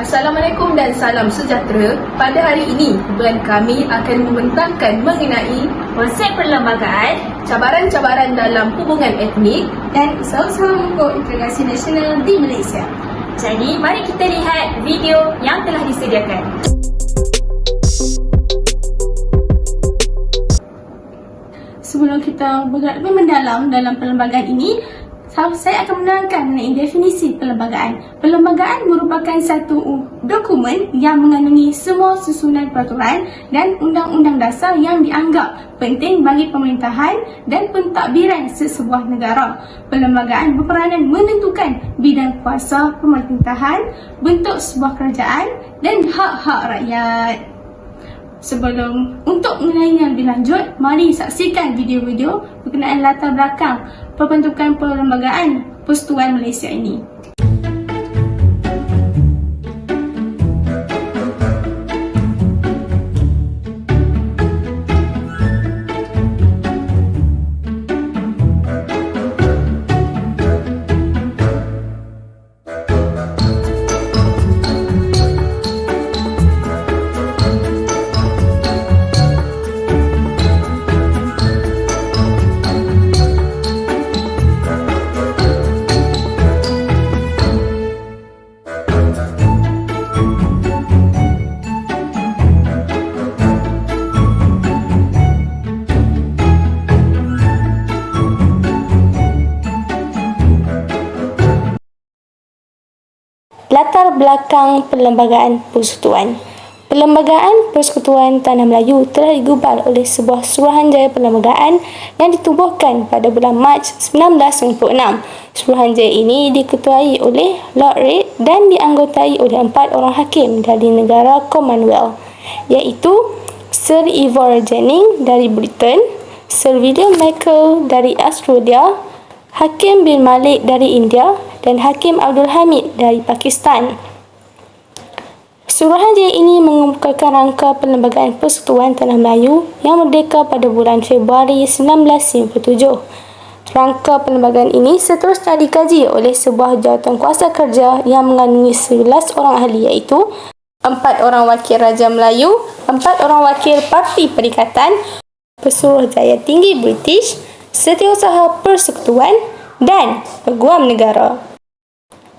Assalamualaikum dan salam sejahtera. Pada hari ini, brand kami akan membentangkan mengenai konsep perlembagaan, cabaran-cabaran dalam hubungan etnik dan usaha-usaha mengukur integrasi nasional di Malaysia. Jadi, mari kita lihat video yang telah disediakan. Sebelum kita bergerak lebih mendalam dalam perlembagaan ini, saya akan menerangkan mengenai definisi perlembagaan. Perlembagaan merupakan satu dokumen yang mengandungi semua susunan peraturan dan undang-undang dasar yang dianggap penting bagi pemerintahan dan pentadbiran sesebuah negara. Perlembagaan berperanan menentukan bidang kuasa pemerintahan, bentuk sebuah kerajaan dan hak-hak rakyat. Untuk mengenainya lebih lanjut, mari saksikan video-video berkenaan latar belakang pembentukan Perlembagaan Persekutuan Malaysia ini. Latar belakang Perlembagaan Persekutuan. Perlembagaan Persekutuan Tanah Melayu telah digubal oleh sebuah Suruhanjaya Perlembagaan yang ditubuhkan pada bulan Mac 1996. Suruhanjaya ini diketuai oleh Lord Reid dan dianggotai oleh 4 orang hakim dari negara Commonwealth, iaitu Sir Ivor Jennings dari Britain, Sir William Michael dari Australia, Hakim bin Malik dari India dan Hakim Abdul Hamid dari Pakistan. Suruhanjaya ini mengemukakan rangka Perlembagaan Persekutuan Tanah Melayu yang merdeka pada bulan Februari 1957. Rangka perlembagaan ini seterusnya dikaji oleh sebuah jawatan kuasa kerja yang mengandungi 11 orang ahli, iaitu 4 orang wakil Raja Melayu, 4 orang wakil Parti Perikatan, Pesuruhjaya Tinggi British, Setiausaha Persekutuan dan Peguam Negara.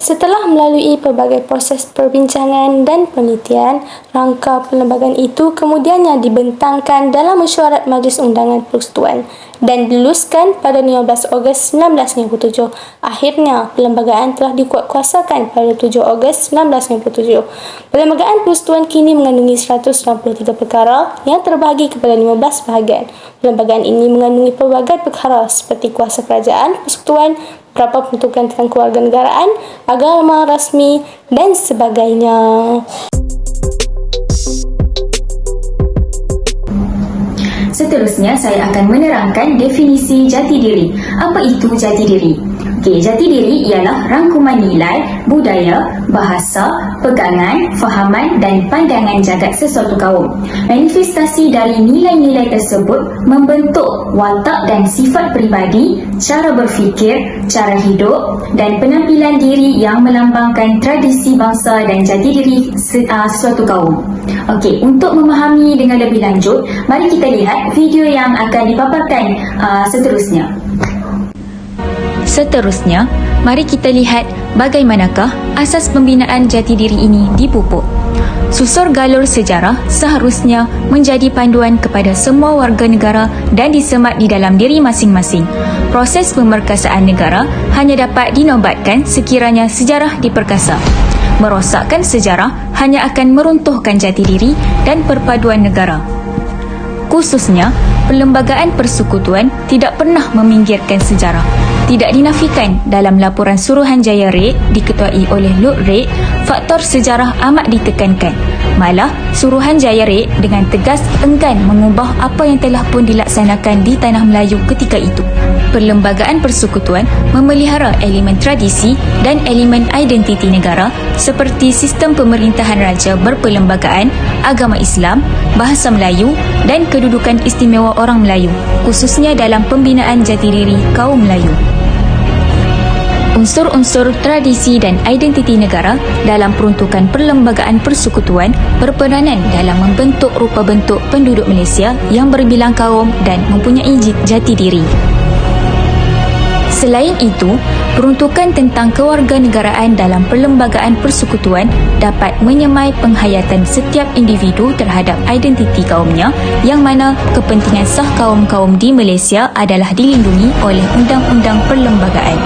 Setelah melalui pelbagai proses perbincangan dan penelitian, rangka perlembagaan itu kemudiannya dibentangkan dalam mesyuarat Majlis Undangan Persekutuan dan diluluskan pada 15 Ogos 1997. Akhirnya, perlembagaan telah dikuatkuasakan pada 7 Ogos 1997. Perlembagaan Persekutuan kini mengandungi 193 perkara yang terbahagi kepada 15 bahagian. Perlembagaan ini mengandungi pelbagai perkara seperti kuasa kerajaan, persekutuan, beberapa peruntukan tentang kewarganegaraan, agama rasmi dan sebagainya. Seterusnya, saya akan menerangkan definisi jati diri. Apa itu jati diri? Okey, jati diri ialah rangkuman nilai, budaya, bahasa, pegangan, fahaman dan pandangan jagat sesuatu kaum. Manifestasi dari nilai-nilai tersebut membentuk watak dan sifat peribadi, cara berfikir, cara hidup dan penampilan diri yang melambangkan tradisi bangsa dan jati diri sesuatu kaum. Okey, untuk memahami dengan lebih lanjut, mari kita lihat video yang akan dipaparkan seterusnya. Seterusnya, mari kita lihat bagaimanakah asas pembinaan jati diri ini dipupuk. Susur galur sejarah seharusnya menjadi panduan kepada semua warga negara dan disemat di dalam diri masing-masing. Proses pemerkasaan negara hanya dapat dinobatkan sekiranya sejarah diperkasa. Merosakkan sejarah hanya akan meruntuhkan jati diri dan perpaduan negara. Khususnya, Perlembagaan Persekutuan tidak pernah meminggirkan sejarah. Tidak dinafikan dalam laporan Suruhanjaya REIT diketuai oleh Lord REIT, faktor sejarah amat ditekankan. Malah, Suruhanjaya REIT dengan tegas enggan mengubah apa yang telah pun dilaksanakan di Tanah Melayu ketika itu. Perlembagaan Persekutuan memelihara elemen tradisi dan elemen identiti negara seperti sistem pemerintahan raja berperlembagaan, agama Islam, bahasa Melayu dan kedudukan istimewa orang Melayu, khususnya dalam pembinaan jati diri kaum Melayu. Unsur-unsur tradisi dan identiti negara dalam peruntukan Perlembagaan Persekutuan berperanan dalam membentuk rupa bentuk penduduk Malaysia yang berbilang kaum dan mempunyai jati diri. Selain itu, peruntukan tentang kewarganegaraan dalam Perlembagaan Persekutuan dapat menyemai penghayatan setiap individu terhadap identiti kaumnya, yang mana kepentingan sah kaum-kaum di Malaysia adalah dilindungi oleh Undang-Undang Perlembagaan.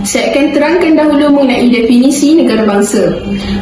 Saya akan terangkan dahulu mengenai definisi negara bangsa.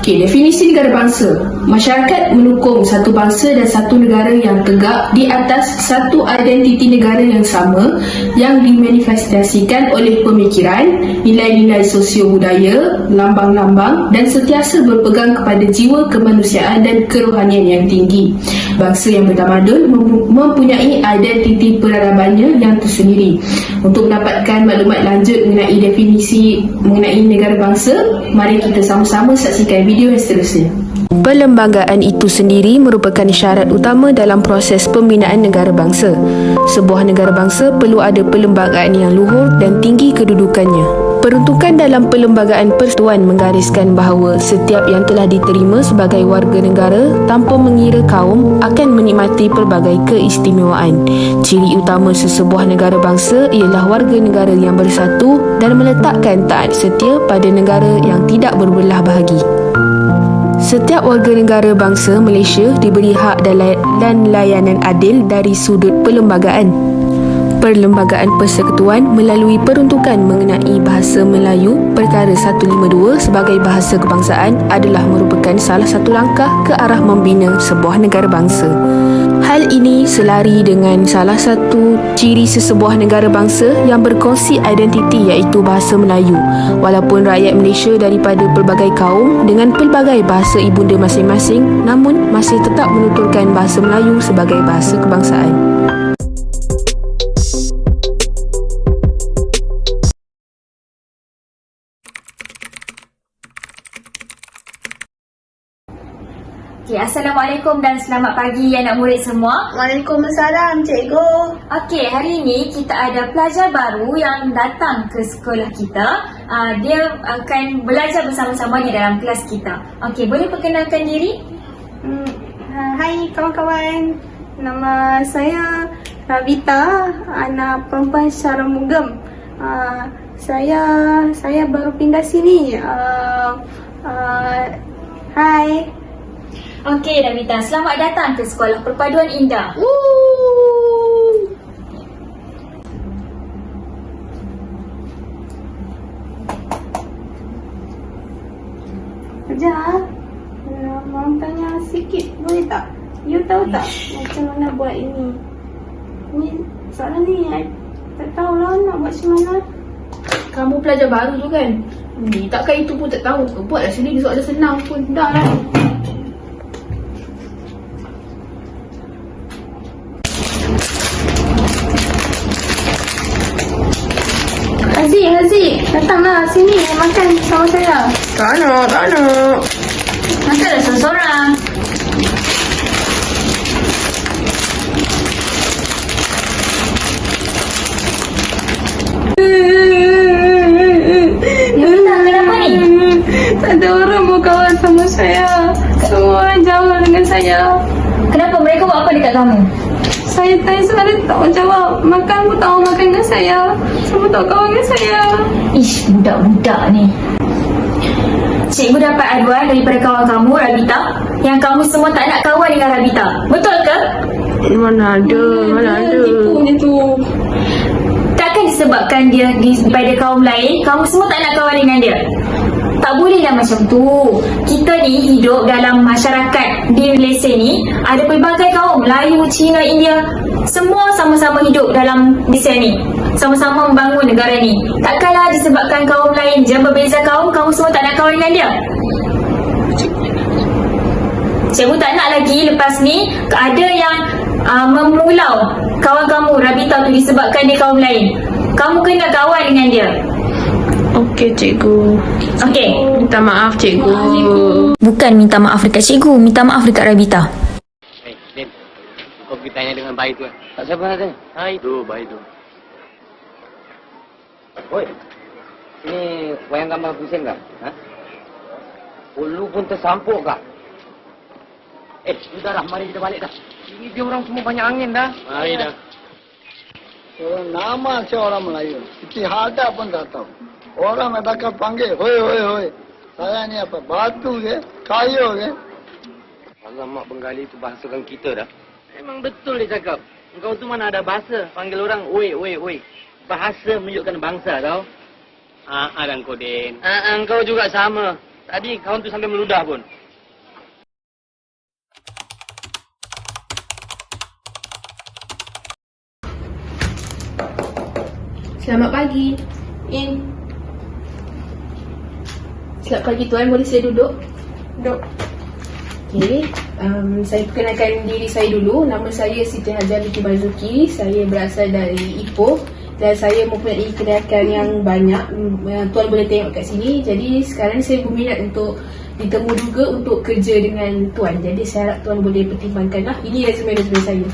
Definisi negara bangsa. Masyarakat menukung satu bangsa dan satu negara yang tegak di atas satu identiti negara yang sama yang dimanifestasikan oleh pemikiran, nilai-nilai sosio-budaya, lambang-lambang dan sentiasa berpegang kepada jiwa kemanusiaan dan kerohanian yang tinggi. Bangsa yang bertamadun mempunyai identiti peradabannya yang tersendiri. Untuk mendapatkan maklumat lanjut mengenai definisi mengenai negara bangsa, mari kita sama-sama saksikan video yang seterusnya. Perlembagaan itu sendiri merupakan syarat utama dalam proses pembinaan negara bangsa. Sebuah negara bangsa perlu ada perlembagaan yang luhur dan tinggi kedudukannya. Peruntukan dalam Perlembagaan Persekutuan menggariskan bahawa setiap yang telah diterima sebagai warga negara tanpa mengira kaum akan menikmati pelbagai keistimewaan. Ciri utama sesebuah negara bangsa ialah warga negara yang bersatu dan meletakkan taat setia pada negara yang tidak berbelah bahagi. Setiap warga negara bangsa Malaysia diberi hak dan layanan adil dari sudut perlembagaan. Perlembagaan Persekutuan melalui peruntukan mengenai bahasa Melayu Perkara 152 sebagai bahasa kebangsaan adalah merupakan salah satu langkah ke arah membina sebuah negara bangsa. Hal ini selari dengan salah satu ciri sesebuah negara bangsa yang berkongsi identiti iaitu bahasa Melayu. Walaupun rakyat Malaysia daripada pelbagai kaum dengan pelbagai bahasa ibunda masing-masing, namun masih tetap menuturkan bahasa Melayu sebagai bahasa kebangsaan. Assalamualaikum dan selamat pagi anak murid semua. Waalaikumsalam, cikgu. Hari ini kita ada pelajar baru yang datang ke sekolah kita. Dia akan belajar bersama-sama di dalam kelas kita. Boleh perkenalkan diri? Hai kawan-kawan. Nama saya Ravita, anak perempuan secara mugam. Saya baru pindah sini. Hai. Ravita, selamat datang ke Sekolah Perpaduan Indah. Sekejap. Mau tanya sikit, boleh tak? You tahu tak macam mana buat ini? Ni soalan ni tak tahulah nak buat macam mana. Kamu pelajar baru tu kan? Takkan itu pun tak tahu ke? Buatlah sendiri, soalan senang pun. Dah lah. Haziq, datanglah sini makan sama saya. Tak nak. Makanlah seorang-seorang. Kenapa ni? Tak ada orang mau kawan sama saya. Semua orang jauh dengan saya. Kenapa mereka buat apa dekat kamu? Saya tanya soalan tak mau jawab. Makan pun tak mau makan dengan saya. Semua tak kawan dengan saya. Ish, budak-budak ni. Cikgu dapat aduan daripada kawan kamu, Rabita, yang kamu semua tak nak kawan dengan Rabita. Betul ke? Mana ada, mana ada. Tipu je tu. Takkan disebabkan dia daripada kaum lain, kamu semua tak nak kawan dengan dia? Tak bolehlah macam tu. Kita ni hidup dalam masyarakat di Malaysia ni, ada pelbagai kaum, Melayu, Cina, India. Semua sama-sama hidup dalam Malaysia ni. Sama-sama membangun negara ni. Takkanlah disebabkan kaum lain je berbeza kaum, kamu semua tak nak kawan dengan dia. Cikgu tak nak lagi lepas ni ada yang memulau kawan kamu, Rabita tu, disebabkan dia kaum lain. Kamu kena kawan dengan dia. Okey, cikgu. Okey. Minta maaf, cikgu. Bukan minta maaf dekat cikgu, minta maaf dekat Rabita. Lim, kau pergi tanya dengan bayi tu. Tak siapa nak tanya? Hai tu, bayi tu. Oi, ini wayang gambar pusing kah? Ha? Ulu pun tersampuk kah? Sudahlah, mari kita balik dah. Ini dia orang semua banyak angin dah. Mari dah. Orang nama saya orang Melayu. Istihadat pun tak tahu. Orang mereka panggil, hoi, hoi, hoi. Saya ni apa? Batu ke? Kayu ke? Alamak, Bengali tu bahasakan kita dah. Memang betul dia cakap. Engkau tu mana ada bahasa. Panggil orang, oi, oi, oi. Bahasa menunjukkan bangsa tau. Dan kau, Din. Engkau juga sama. Tadi kawan tu sampai meludah pun. Selamat pagi. Selamat pagi tuan, boleh saya duduk? Duduk. Okey, saya perkenalkan diri saya dulu. Nama saya Siti Hajar Binti Marzuki. Saya berasal dari Ipoh dan saya mempunyai kenderaan yang banyak. Tuan boleh tengok kat sini. Jadi sekarang saya berminat untuk ditemu juga untuk kerja dengan tuan. Jadi saya harap tuan boleh pertimbangkanlah. Ini resume saya.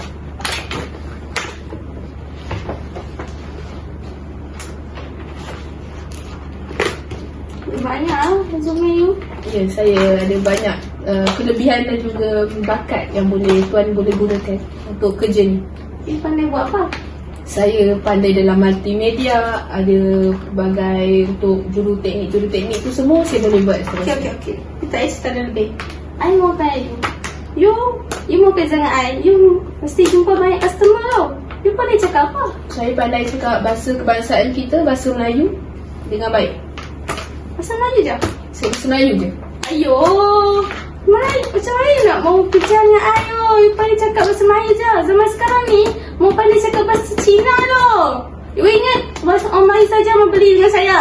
Banyak resume you. Ya, saya ada banyak kelebihan dan juga bakat yang tuan boleh gunakan untuk kerja ni. You pandai buat apa? Saya pandai dalam multimedia, ada pelbagai untuk juruteknik tu semua saya boleh buat. Okey. Kita cerita lebih. I mau tanya you. You mau kerja dengan I. You mesti jumpa banyak customer tau. You pandai cakap apa? Saya pandai cakap bahasa kebangsaan kita, bahasa Melayu dengan baik. Pasal Melayu je? Saya bahasa Melayu je. Ayo, Melayu, macam mana you nak mau kerja dengan I? You pandai cakap bahasa Melayu je. Zaman sekarang ni, mau pandai cakap bahasa Cina loh. You ingat bahasa orang Melayu saja membeli dengan saya?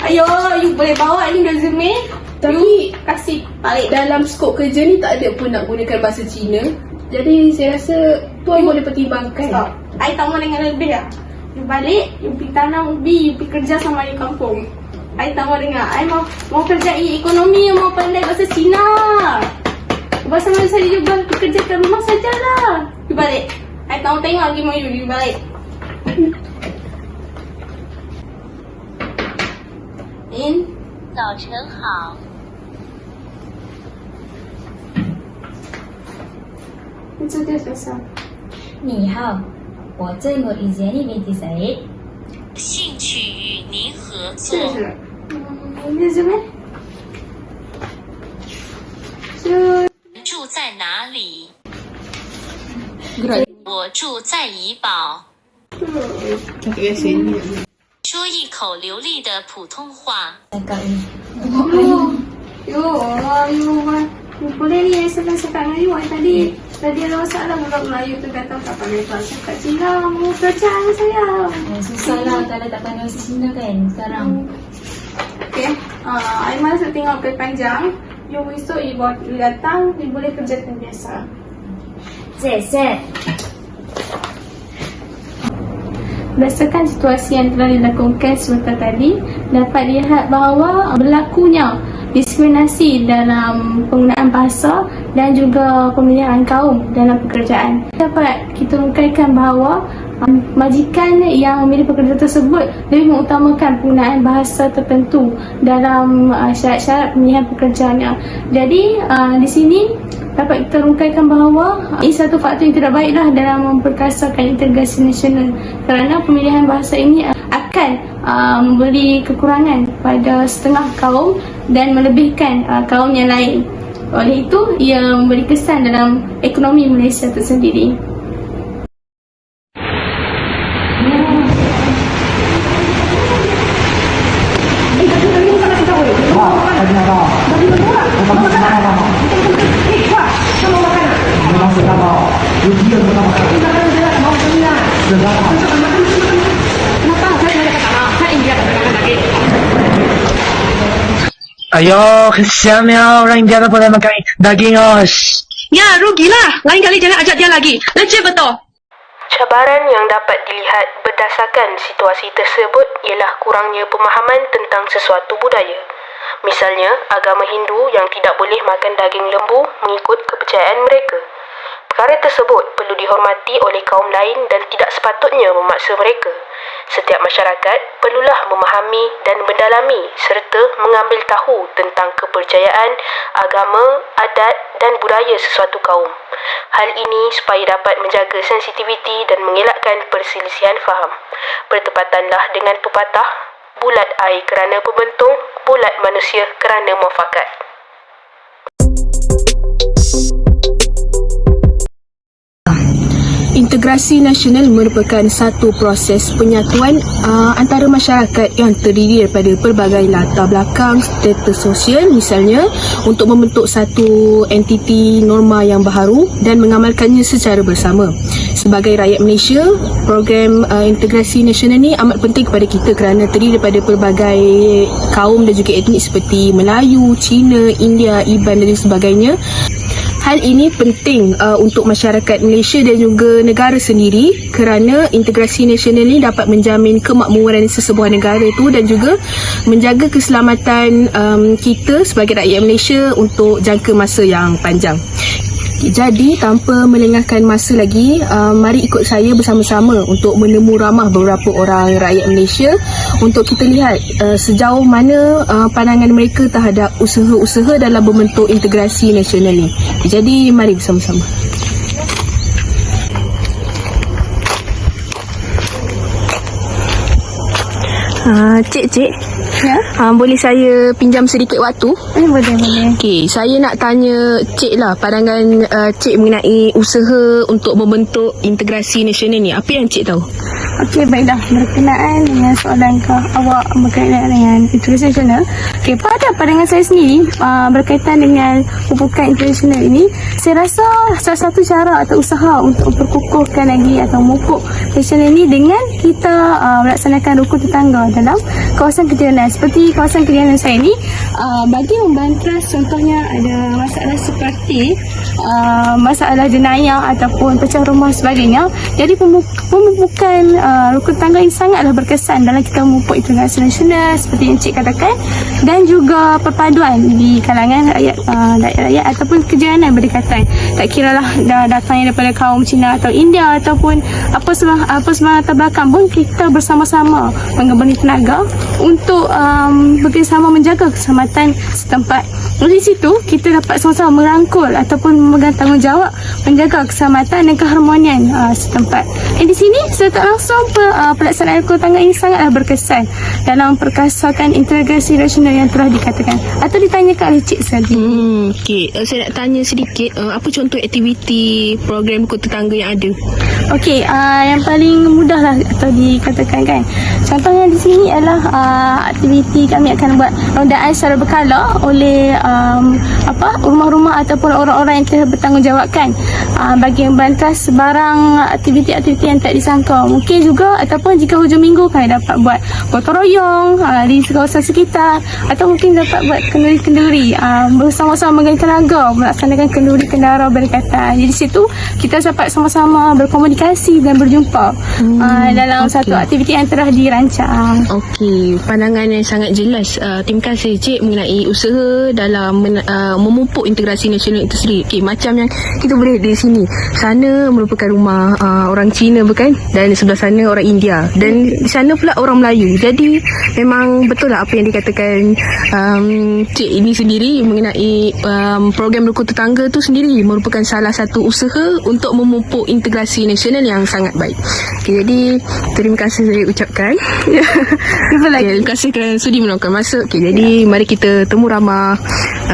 Ayo, you boleh bawa ni resume. Tapi you kasih balik. dalam skop kerja ni tak ada pun nak gunakan bahasa Cina. Jadi saya rasa tuan boleh pertimbangkan. Stop. I tak mau dengar lebih lah. You balik, you pergi tanam ubi, you pergi kerja sama you kampung. I tak mau dengar. I mau kerjai ekonomi, mau pandai bahasa Cina. Bahasa Melayu saya juga kerja kat rumah sajalah. You balik. I tak mau tengok lagi mau you balik. In. 早晨好， Itu dia selesai. 你好，我是Nur Iziani binti Said. 兴趣与您合作。是。resume. 就住在哪里？我住在怡保。说一口流利的普通话。 Cakap ni. You boleh ni saya cakap dengan you. Tadi ada masalah budak Melayu tu kata tak pandai bahasa cakap Cina. Mau kerja dengan saya. Susah lah kalau tak pandai bahasa Cina kan sekarang. Okay. I masuk tengok ke panjang. You esok you datang, you boleh kerja macam biasa. Set. Berdasarkan situasi yang telah dilakukan sebentar tadi, dapat dilihat bahawa berlakunya diskriminasi dalam penggunaan bahasa dan juga pemilihan kaum dalam pekerjaan. Dapat kita mengkaitkan bahawa majikan yang memilih pekerja tersebut lebih mengutamakan penggunaan bahasa tertentu dalam syarat-syarat pemilihan pekerjaannya. Jadi di sini dapat kita rungkaikan bahawa ini satu faktor yang tidak baiklah dalam memperkasakan integrasi nasional, kerana pemilihan bahasa ini akan memberi kekurangan pada setengah kaum dan melebihkan kaum yang lain. Oleh itu, ia memberi kesan dalam ekonomi Malaysia tersendiri. Ayo, kesiannya orang India tak boleh makan daging os. Ya, rugilah. Lain kali jangan ajak dia lagi. Leceh betul. Cabaran yang dapat dilihat berdasarkan situasi tersebut ialah kurangnya pemahaman tentang sesuatu budaya. Misalnya, agama Hindu yang tidak boleh makan daging lembu mengikut kepercayaan mereka. Perkara tersebut perlu dihormati oleh kaum lain dan tidak sepatutnya memaksa mereka. Setiap masyarakat perlulah memahami dan mendalami serta mengambil tahu tentang kepercayaan, agama, adat dan budaya sesuatu kaum. Hal ini supaya dapat menjaga sensitiviti dan mengelakkan perselisihan faham. Bertepatanlah dengan pepatah, bulat air kerana pembentung, bulat manusia kerana muafakat. Integrasi nasional merupakan satu proses penyatuan antara masyarakat yang terdiri daripada pelbagai latar belakang, status sosial misalnya, untuk membentuk satu entiti norma yang baharu dan mengamalkannya secara bersama. Sebagai rakyat Malaysia, program integrasi nasional ni amat penting kepada kita kerana terdiri daripada pelbagai kaum dan juga etnik seperti Melayu, Cina, India, Iban dan sebagainya. Hal ini penting untuk masyarakat Malaysia dan juga negara sendiri kerana integrasi nasional ini dapat menjamin kemakmuran sesebuah negara itu dan juga menjaga keselamatan kita sebagai rakyat Malaysia untuk jangka masa yang panjang. Jadi tanpa melengahkan masa lagi, mari ikut saya bersama-sama untuk menemu ramah beberapa orang rakyat Malaysia untuk kita lihat sejauh mana pandangan mereka terhadap usaha-usaha dalam membentuk integrasi nasional ini. Jadi mari bersama-sama. Cik. Ya? Boleh saya pinjam sedikit waktu? Boleh. Okey, saya nak tanya Cik lah pandangan Cik mengenai usaha untuk membentuk integrasi nasional ni. Apa yang Cik tahu? Okey, baiklah. Berkenaan dengan soalan awak berkaitan dengan integrasi nasional. Okey, pada pandangan saya sendiri berkaitan dengan pupukan internasional ini, saya rasa salah satu cara atau usaha untuk memperkukuhkan lagi atau memupuk nasional ini dengan kita melaksanakan rukun tetangga dalam kawasan kediaman. Seperti kawasan kediaman saya ini, bagi membantras contohnya ada masalah seperti masalah jenayah ataupun pecah rumah sebagainya. Jadi pemupukan rukun tetangga ini sangatlah berkesan dalam kita memupuk integrasi nasional seperti yang Cik katakan, dan juga perpaduan di kalangan rakyat ataupun kejiranan berdekatan. Tak kiralah datangnya daripada kaum Cina atau India ataupun apa sebab latar belakang pun, kita bersama-sama menggabungkan tenaga untuk bekerjasama menjaga keselamatan setempat. Dari situ kita dapat sama-sama merangkul ataupun memegang tanggungjawab menjaga keselamatan dan keharmonian setempat. Di sini secara tak langsung pelaksanaan rukun tetangga ini sangatlah berkesan dalam perkasakan integrasi nasional yang telah dikatakan atau ditanyakan oleh Cik tadi. Okey, saya nak tanya sedikit apa contoh aktiviti program rukun tetangga yang ada? Okey, yang paling mudah lah atau dikatakan kan. Contohnya di sini adalah aktiviti kami akan buat rondaan secara berkala oleh rumah-rumah ataupun orang-orang yang telah bertanggungjawabkan bagi membantras sebarang aktiviti-aktiviti yang tak disangka. Mungkin juga ataupun jika hujung minggu kami dapat buat gotong royong di kawasan sekitar, atau mungkin dapat buat kenduri-kenduri bersama-sama dengan tenaga melaksanakan kenduri kendara berdekatan. Jadi di situ kita dapat sama-sama berkomunikasi dan berjumpa dalam satu aktiviti yang telah dirancang. Okey, pandangan yang sangat jelas. Terima kasih Cik mengenai usaha dalam memupuk integrasi nasional itu sendiri. Okey, macam yang kita boleh di sini. Sana merupakan rumah orang Cina bukan? Dan sebelah sana orang India. Dan di sana pula orang Melayu. Jadi memang betul lah apa yang dikatakan Cik ini sendiri mengenai program rukun tetangga tu sendiri merupakan salah satu usaha untuk memupuk integrasi nasional yang sangat baik. Okay, jadi terima kasih saya ucapkan. Terima kasih kerana sudi meluangkan masa. Okay, jadi mari kita temu ramah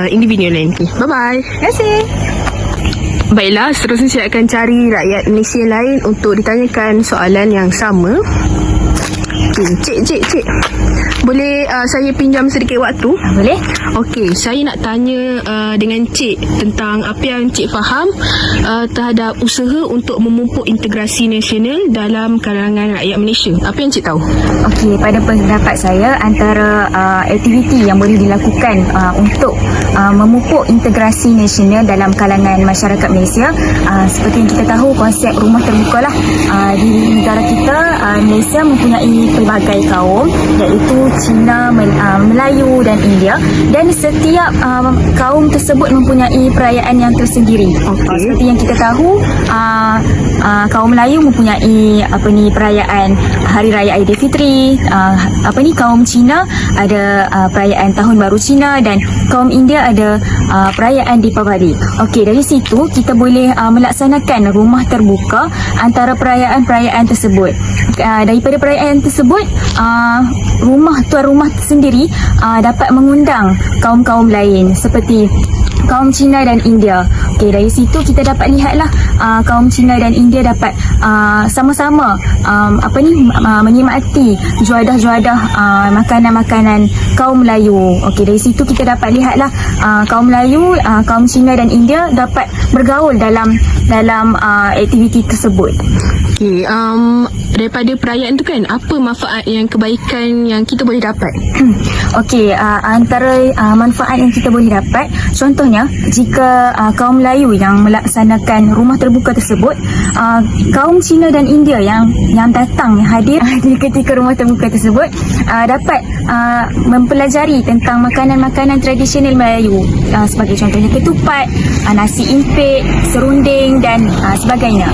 individu lain. Okay, bye-bye. Terima kasih. Baiklah, seterusnya saya akan cari rakyat Malaysia lain untuk ditanyakan soalan yang sama. Cik. Boleh saya pinjam sedikit waktu? Boleh? Okey, saya nak tanya dengan Cik tentang apa yang Cik faham terhadap usaha untuk memupuk integrasi nasional dalam kalangan rakyat Malaysia. Apa yang Cik tahu? Okey, pada pendapat saya antara aktiviti yang boleh dilakukan untuk memupuk integrasi nasional dalam kalangan masyarakat Malaysia, seperti yang kita tahu konsep rumah terbuka lah. Di negara kita Malaysia mempunyai pelbagai kaum, iaitu Cina, Melayu dan India, dan setiap kaum tersebut mempunyai perayaan yang tersendiri. Seperti yang kita tahu, kaum Melayu mempunyai perayaan Hari Raya Aidilfitri, kaum Cina ada perayaan Tahun Baru Cina, dan kaum India ada perayaan Deepavali. Okey, dari situ kita boleh melaksanakan rumah terbuka antara perayaan-perayaan tersebut. Daripada perayaan tersebut, tuan rumah sendiri dapat mengundang kaum-kaum lain seperti kaum Cina dan India. Okey, dari situ kita dapat lihatlah kaum Cina dan India dapat sama-sama menikmati juadah-juadah makanan-makanan kaum Melayu. Okey, dari situ kita dapat lihatlah kaum Melayu, kaum Cina dan India dapat bergaul dalam aktiviti tersebut. Okey, daripada perayaan tu kan, apa manfaat yang kebaikan yang kita boleh dapat? Okey, antara manfaat yang kita boleh dapat, contohnya jika kaum Melayu yang melaksanakan rumah terbuka tersebut, kaum Cina dan India yang datang hadir di ketika rumah terbuka tersebut dapat mempelajari tentang makanan-makanan tradisional Melayu, sebagai contohnya ketupat, nasi impit, serunding dan sebagainya.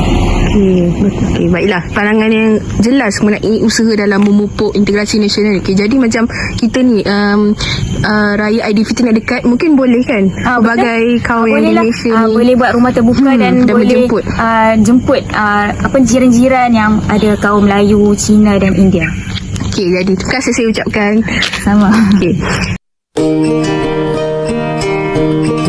Okey, baiklah. Pandangan yang jelas mengenai usaha dalam memupuk integrasi nasional. Okey, jadi macam kita ni Raya Aidilfitri nak dekat, mungkin boleh kan? Sebagai kaum yang di Malaysia ni boleh buat rumah terbuka dan boleh jemput jiran-jiran yang ada kaum Melayu, Cina dan India. Okey, jadi terima kasih saya ucapkan. Sama. Okey.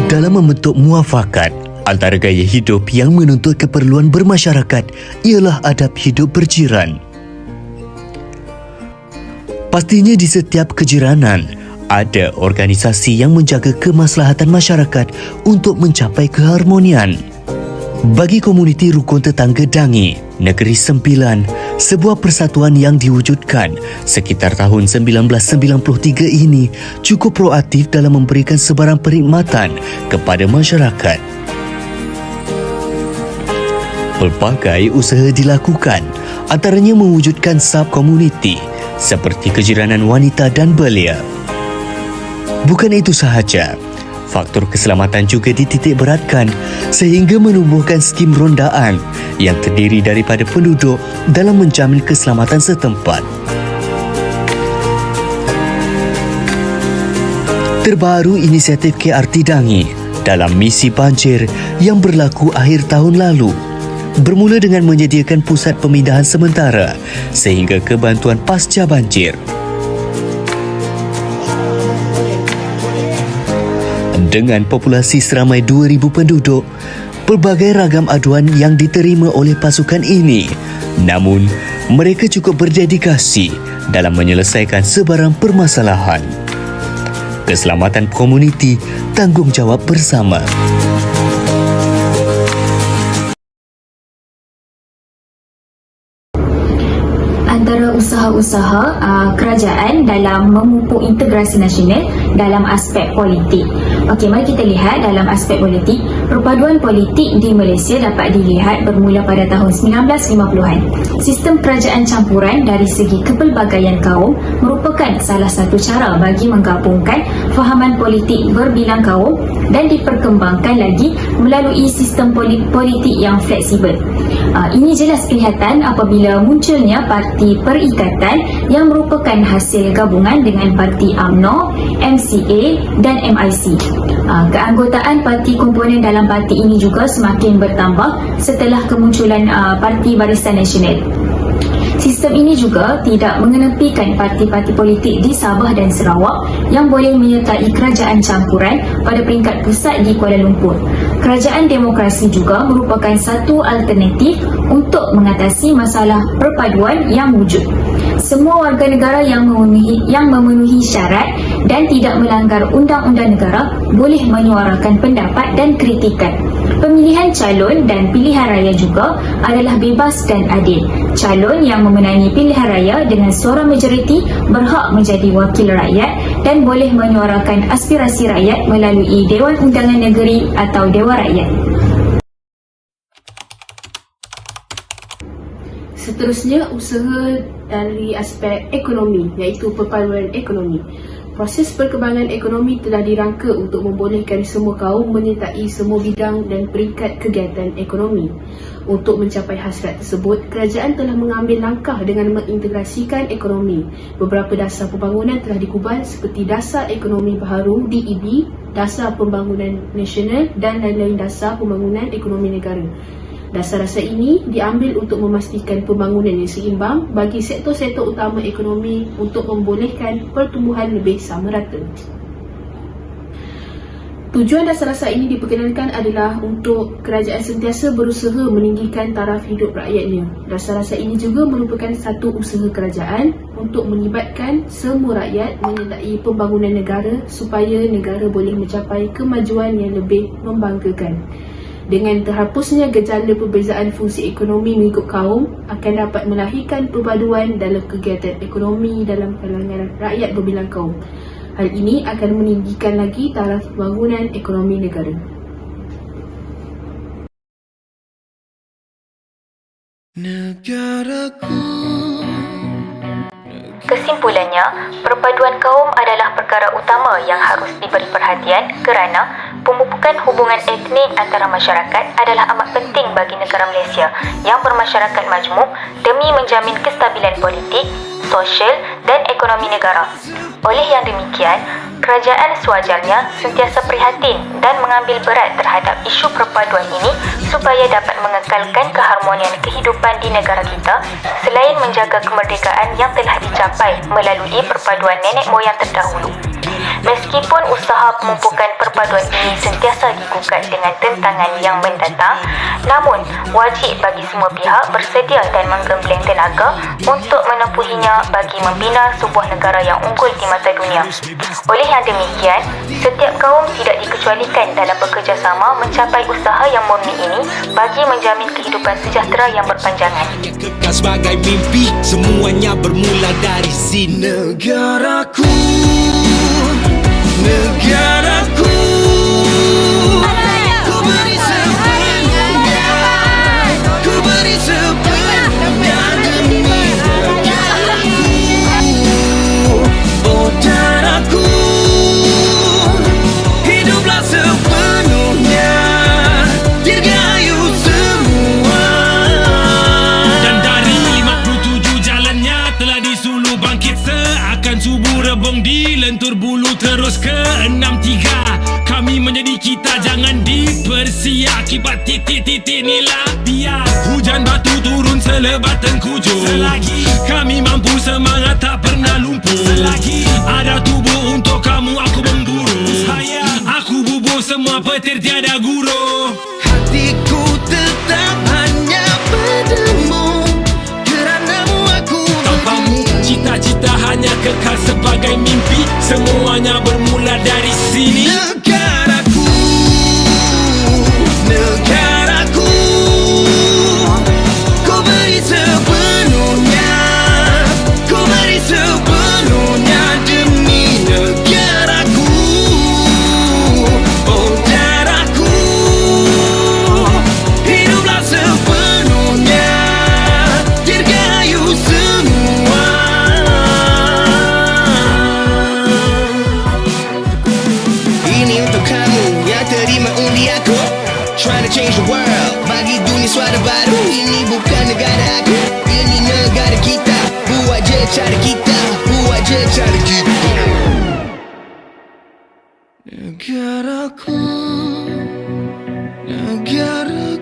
Dalam membentuk muafakat, antara gaya hidup yang menuntut keperluan bermasyarakat ialah adab hidup berjiran. Pastinya di setiap kejiranan ada organisasi yang menjaga kemaslahatan masyarakat untuk mencapai keharmonian. Bagi komuniti Rukun Tetangga Dangi, Negeri Sembilan, sebuah persatuan yang diwujudkan sekitar tahun 1993 ini cukup proaktif dalam memberikan sebarang perkhidmatan kepada masyarakat. Pelbagai usaha dilakukan, antaranya mewujudkan sub-komuniti seperti kejiranan wanita dan belia. Bukan itu sahaja, faktor keselamatan juga dititik beratkan sehingga menumbuhkan skim rondaan yang terdiri daripada penduduk dalam menjamin keselamatan setempat. Terbaru inisiatif KRT Dangi dalam misi banjir yang berlaku akhir tahun lalu bermula dengan menyediakan pusat pemindahan sementara sehingga kebantuan pasca banjir. Dengan populasi seramai 2,000 penduduk, pelbagai ragam aduan yang diterima oleh pasukan ini, namun mereka cukup berdedikasi dalam menyelesaikan sebarang permasalahan. Keselamatan komuniti tanggungjawab bersama. Antara usaha-usaha kerajaan dalam memupuk integrasi nasional dalam aspek politik. Okey, mari kita lihat dalam aspek politik. Perpaduan politik di Malaysia dapat dilihat bermula pada tahun 1950-an. Sistem kerajaan campuran dari segi kepelbagaian kaum merupakan salah satu cara bagi menggabungkan fahaman politik berbilang kaum dan diperkembangkan lagi melalui sistem politik yang fleksibel. Ini jelas kelihatan apabila munculnya parti perikatan yang merupakan hasil gabungan dengan parti UMNO, MCA dan MIC. Keanggotaan parti komponen dalam parti ini juga semakin bertambah setelah kemunculan Parti Barisan Nasional. Sistem ini juga tidak mengenepikan parti-parti politik di Sabah dan Sarawak yang boleh menyertai kerajaan campuran pada peringkat pusat di Kuala Lumpur. Kerajaan demokrasi juga merupakan satu alternatif untuk mengatasi masalah perpaduan yang wujud. Semua warga negara yang memenuhi syarat dan tidak melanggar undang-undang negara boleh menyuarakan pendapat dan kritikan. Pemilihan calon dan pilihan raya juga adalah bebas dan adil. Calon yang memenangi pilihan raya dengan suara majoriti berhak menjadi wakil rakyat dan boleh menyuarakan aspirasi rakyat melalui Dewan Undangan Negeri atau Dewan Rakyat. Seterusnya, usaha dari aspek ekonomi, iaitu perpaduan ekonomi. Proses perkembangan ekonomi telah dirangka untuk membolehkan semua kaum menyertai semua bidang dan peringkat kegiatan ekonomi. Untuk mencapai hasrat tersebut, kerajaan telah mengambil langkah dengan mengintegrasikan ekonomi. Beberapa dasar pembangunan telah dikubal seperti Dasar Ekonomi Baharu DEB, Dasar Pembangunan Nasional dan lain-lain dasar pembangunan ekonomi negara. Dasar-dasar ini diambil untuk memastikan pembangunan yang seimbang bagi sektor-sektor utama ekonomi untuk membolehkan pertumbuhan lebih sama rata. Tujuan dasar-dasar ini diperkenalkan adalah untuk kerajaan sentiasa berusaha meninggikan taraf hidup rakyatnya. Dasar-dasar ini juga merupakan satu usaha kerajaan untuk melibatkan semua rakyat menyertai pembangunan negara supaya negara boleh mencapai kemajuan yang lebih membanggakan. Dengan terhapusnya gejala perbezaan fungsi ekonomi mengikut kaum akan dapat melahirkan perpaduan dalam kegiatan ekonomi dalam kalangan rakyat berbilang kaum. Hal ini akan meninggikan lagi taraf pembangunan ekonomi negara. Kesimpulannya, perpaduan kaum adalah perkara utama yang harus diberi perhatian kerana pemupukan hubungan etnik antara masyarakat adalah amat penting bagi negara Malaysia yang bermasyarakat majmuk demi menjamin kestabilan politik, sosial dan ekonomi negara. Oleh yang demikian, kerajaan sewajarnya sentiasa prihatin dan mengambil berat terhadap isu perpaduan ini supaya dapat mengekalkan keharmonian kehidupan di negara kita selain menjaga kemerdekaan yang telah dicapai melalui perpaduan nenek moyang terdahulu. Meskipun usaha pemupukan perpaduan ini sentiasa digugat dengan tentangan yang mendatang, namun wajib bagi semua pihak bersedia dan menggembleng tenaga untuk menempuhinya bagi membina sebuah negara yang unggul di mata dunia. Oleh yang demikian, setiap kaum tidak dikecualikan dalam bekerjasama mencapai usaha yang murni ini bagi menjamin kehidupan sejahtera yang berpanjangan. Kekal sebagai mimpi, semuanya bermula dari sini. Negaraku, negaraku, ku beri sepenuhnya, ku beri sepenuhnya demi negaraku. Oh tanahku, hiduplah sepenuhnya, dirgayu semua. Dan dari 57 jalannya telah disuluh bangkit seakan subuh rebung di lentur bulu terus ke 63. Kami menjadi kita, jangan dipersia akibat titik-titik inilah biar hujan batu turun selebat tengkujung. Selagi kami mampu semangat tak pernah lumpuh. Selagi ada tubuh untuk kamu aku memburu. Aku bubur semua petir tiada guru. Hatiku tetap hanya padamu, keranamu aku tanpamu cita-cita hanya kekal sebagai mimpi. Semuanya bermula dari sini. Negaraku, negaraku, ku beri sepenuhnya, negara baru. Ini bukan negara aku, ini negara kita. Buat je cara kita, buat je cara kita. Negaraku, negaraku.